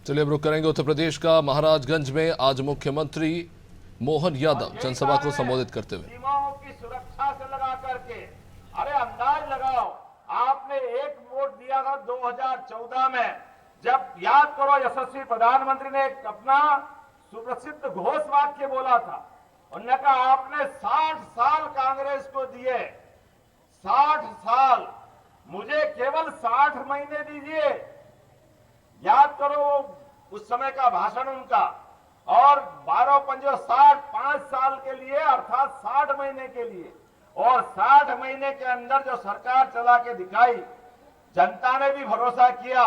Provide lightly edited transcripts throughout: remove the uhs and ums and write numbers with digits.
चलिए अब रुक करेंगे उत्तर प्रदेश का महाराजगंज में। आज मुख्यमंत्री मोहन यादव जनसभा को संबोधित करते हुए सीमाओं की सुरक्षा से लगा करके, अरे अंदाज लगाओ, आपने एक वोट दिया था 2014 में, जब याद करो यशस्वी प्रधानमंत्री ने एक अपना सुप्रसिद्ध घोष वाक्य बोला था। उन्होंने कहा आपने 60 साल कांग्रेस को दिए, 60 साल, मुझे केवल 60 महीने दीजिए। याद करो उस समय का भाषण उनका, और 12 पंजो 60, 5 साल के लिए अर्थात 60 महीने के लिए, और 60 महीने के अंदर जो सरकार चला के दिखाई, जनता ने भी भरोसा किया,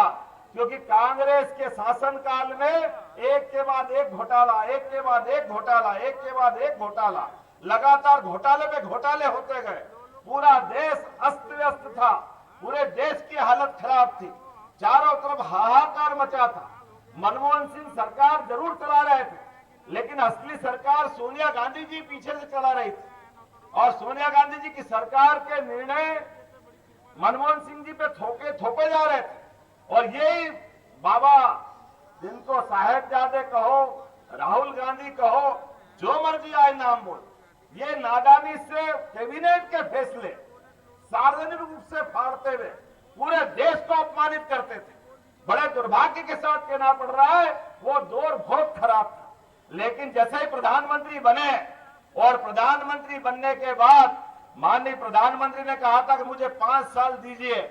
क्योंकि कांग्रेस के शासनकाल में एक के बाद एक घोटाला, एक के बाद एक घोटाला, एक के बाद एक घोटाला, लगातार घोटाले पे घोटाले होते गए। पूरा देश अस्त व्यस्त था, पूरे देश की हालत खराब थी, चारों तरफ हाहाकार मचा था। मनमोहन सिंह सरकार जरूर चला रहे थे, लेकिन असली सरकार सोनिया गांधी जी पीछे से चला रही थी, और सोनिया गांधी जी की सरकार के निर्णय मनमोहन सिंह जी पे थोपे जा रहे थे। और यही बाबा, जिनको साहेबजादे कहो, राहुल गांधी कहो, जो मर्जी आए नाम बोल, ये नादानी से कैबिनेट के फैसले सार्वजनिक रूप से फाड़ते हुए पूरे देश को अपमानित करते थे। बड़े दुर्भाग्य के साथ कहना पड़ रहा है, वो दौर बहुत खराब था। लेकिन जैसे ही प्रधानमंत्री बने, और प्रधानमंत्री बनने के बाद माननीय प्रधानमंत्री ने कहा था कि मुझे 5 साल दीजिए,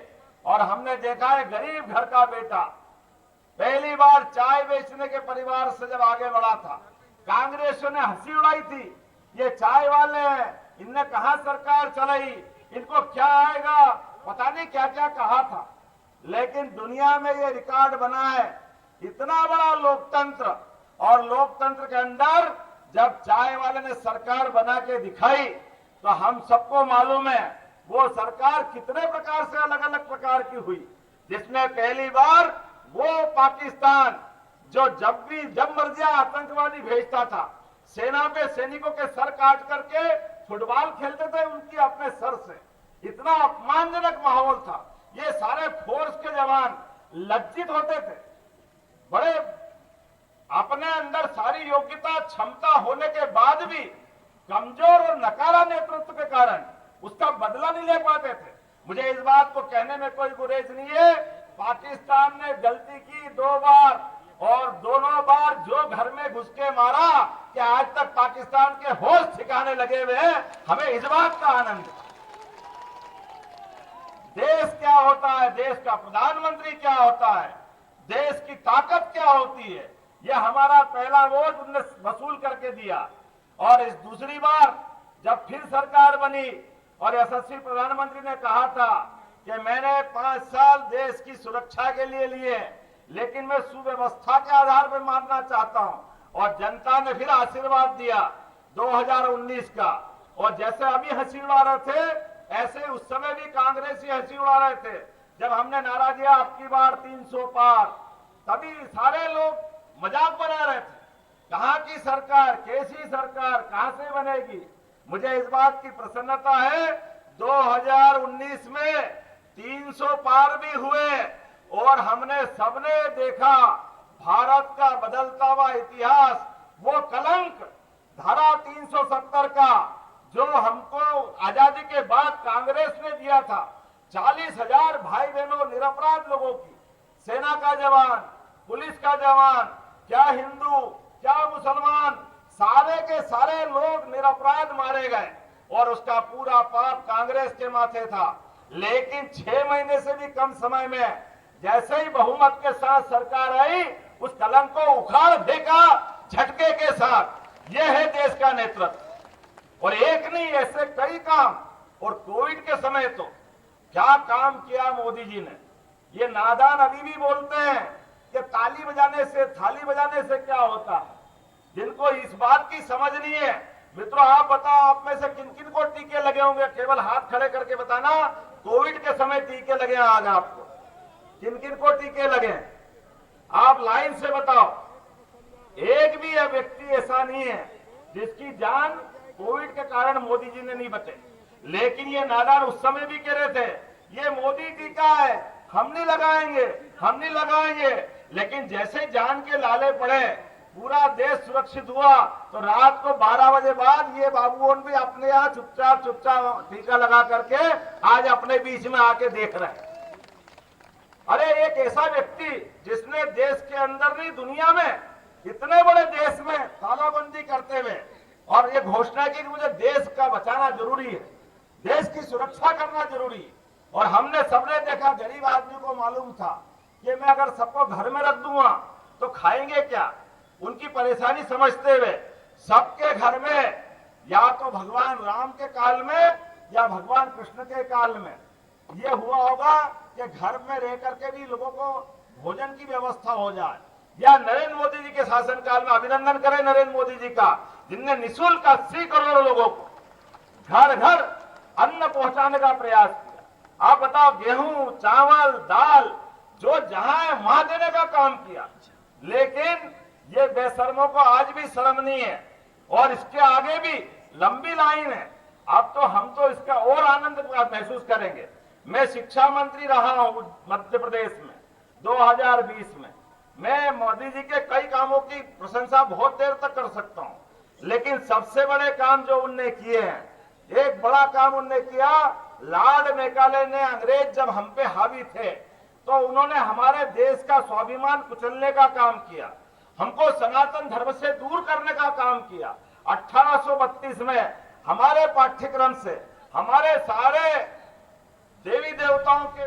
और हमने देखा है गरीब घर का बेटा पहली बार चाय बेचने के परिवार से जब आगे बढ़ा था, कांग्रेस ने हंसी उड़ाई थी, ये चाय वाले हैं, इनने कहा सरकार चलाई, इनको क्या आएगा, पता नहीं क्या क्या कहा था। लेकिन दुनिया में ये रिकॉर्ड बना है, इतना बड़ा लोकतंत्र, और लोकतंत्र के अंदर जब चाय वाले ने सरकार बना के दिखाई, तो हम सबको मालूम है वो सरकार कितने प्रकार से अलग अलग प्रकार की हुई, जिसमें पहली बार वो पाकिस्तान जो जब मर्जी आतंकवादी भेजता था, सेना पे सैनिकों के सर काट करके फुटबॉल खेलते थे उनकी अपने सर से, इतना अपमानजनक माहौल था। ये सारे फोर्स के जवान लज्जित होते थे, बड़े अपने अंदर सारी योग्यता क्षमता होने के बाद भी कमजोर और नकारा नेतृत्व के कारण उसका बदला नहीं ले पाते थे। मुझे इस बात को कहने में कोई गुरेज नहीं है, पाकिस्तान ने गलती की 2 बार, और दोनों बार जो घर में घुस के मारा कि आज तक पाकिस्तान के होश ठिकाने लगे हुए हैं। हमें इस बात का आनंद है। देश क्या होता है, देश का प्रधानमंत्री क्या होता है, देश की ताकत क्या होती है, यह हमारा पहला वोट उनने वसूल करके दिया। और इस दूसरी बार जब फिर सरकार बनी और यशस्वी प्रधानमंत्री ने कहा था कि मैंने 5 साल देश की सुरक्षा के लिए लिए, लेकिन मैं सुव्यवस्था के आधार पर मानना चाहता हूं, और जनता ने फिर आशीर्वाद दिया 2019 का। और जैसे अभी हंसी उड़ा रहे थे, ऐसे उस समय भी कांग्रेस ही हंसी उड़ा रहे थे। जब हमने नारा दिया अब की बार 300 पार, तभी सारे लोग मजाक बना रहे थे, कहां की सरकार, कैसी सरकार, कहां से बनेगी। मुझे इस बात की प्रसन्नता है 2019 में 300 पार भी हुए, और हमने सबने देखा भारत का बदलता हुआ इतिहास, वो कलंक धारा 370 का जो हमको आजादी के बाद कांग्रेस ने दिया था। 40,000 भाई बहनों निरपराध लोगों की, सेना का जवान, पुलिस का जवान, क्या हिंदू क्या मुसलमान, सारे के सारे लोग निरपराध मारे गए, और उसका पूरा पाप कांग्रेस के माथे था। लेकिन 6 महीने से भी कम समय में जैसे ही बहुमत के साथ सरकार आई, उस कलंक को उखाड़ फेंका झटके के साथ। यह है देश का नेतृत्व, और एक नहीं ऐसे कई काम। और कोविड के समय तो क्या काम किया मोदी जी ने। ये नादान अभी भी बोलते हैं कि ताली बजाने से थाली बजाने से क्या होता है, जिनको इस बात की समझ नहीं है। मित्रों आप बताओ, आप में से किन किन को टीके लगे होंगे, केवल हाथ खड़े करके बताना। कोविड के समय टीके लगे आज आपको, किन किन को टीके लगे, आप लाइन से बताओ। एक भी व्यक्ति ऐसा नहीं है जिसकी जान कोविड के कारण मोदी जी ने नहीं बचे। लेकिन ये नादान उस समय भी कह रहे थे ये मोदी टीका है, हम नहीं लगाएंगे, हम नहीं लगाएंगे। लेकिन जैसे जान के लाले पड़े, पूरा देश सुरक्षित हुआ, तो रात को 12 बजे बाद ये बाबूओं भी अपने यहाँ चुपचाप चुपचाप टीका लगा करके आज अपने बीच में आके देख रहे हैं। अरे एक ऐसा व्यक्ति जिसने देश के अंदर नहीं दुनिया में, इतने बड़े देश में तालाबंदी करते हुए और ये घोषणा की कि मुझे देश का बचाना जरूरी है, देश की सुरक्षा करना जरूरी है। और हमने सबने देखा, गरीब आदमी को मालूम था कि मैं अगर सबको घर में रख दूंगा तो खाएंगे क्या। उनकी परेशानी समझते हुए सबके घर में या तो भगवान राम के काल में या भगवान कृष्ण के काल में ये हुआ होगा कि घर में रह करके भी लोगों को भोजन की व्यवस्था हो जाए। या नरेंद्र मोदी जी के शासनकाल में अभिनंदन करें नरेंद्र मोदी जी का, जिनने निःशुल्क 80 करोड़ लोगों को घर घर अन्न पहुंचाने का प्रयास किया। आप बताओ, गेहूं, चावल, दाल जो जहां है वहां देने का काम किया। लेकिन ये बेशर्मों को आज भी शर्म नहीं है और इसके आगे भी लंबी लाइन है। अब तो हम तो इसका और आनंद महसूस करेंगे। मैं शिक्षा मंत्री रहा हूं मध्य प्रदेश में 2020 में। मैं मोदी जी के कई कामों की प्रशंसा बहुत देर तक कर सकता हूं, लेकिन सबसे बड़े काम जो उनने किए हैं, एक बड़ा काम उनने किया, लॉर्ड मेकाले ने अंग्रेज जब हम पे हावी थे तो उन्होंने हमारे देश का स्वाभिमान कुचलने का काम किया, हमको सनातन धर्म से दूर करने का काम किया। 1832 में हमारे पाठ्यक्रम से हमारे सारे देवी देवताओं के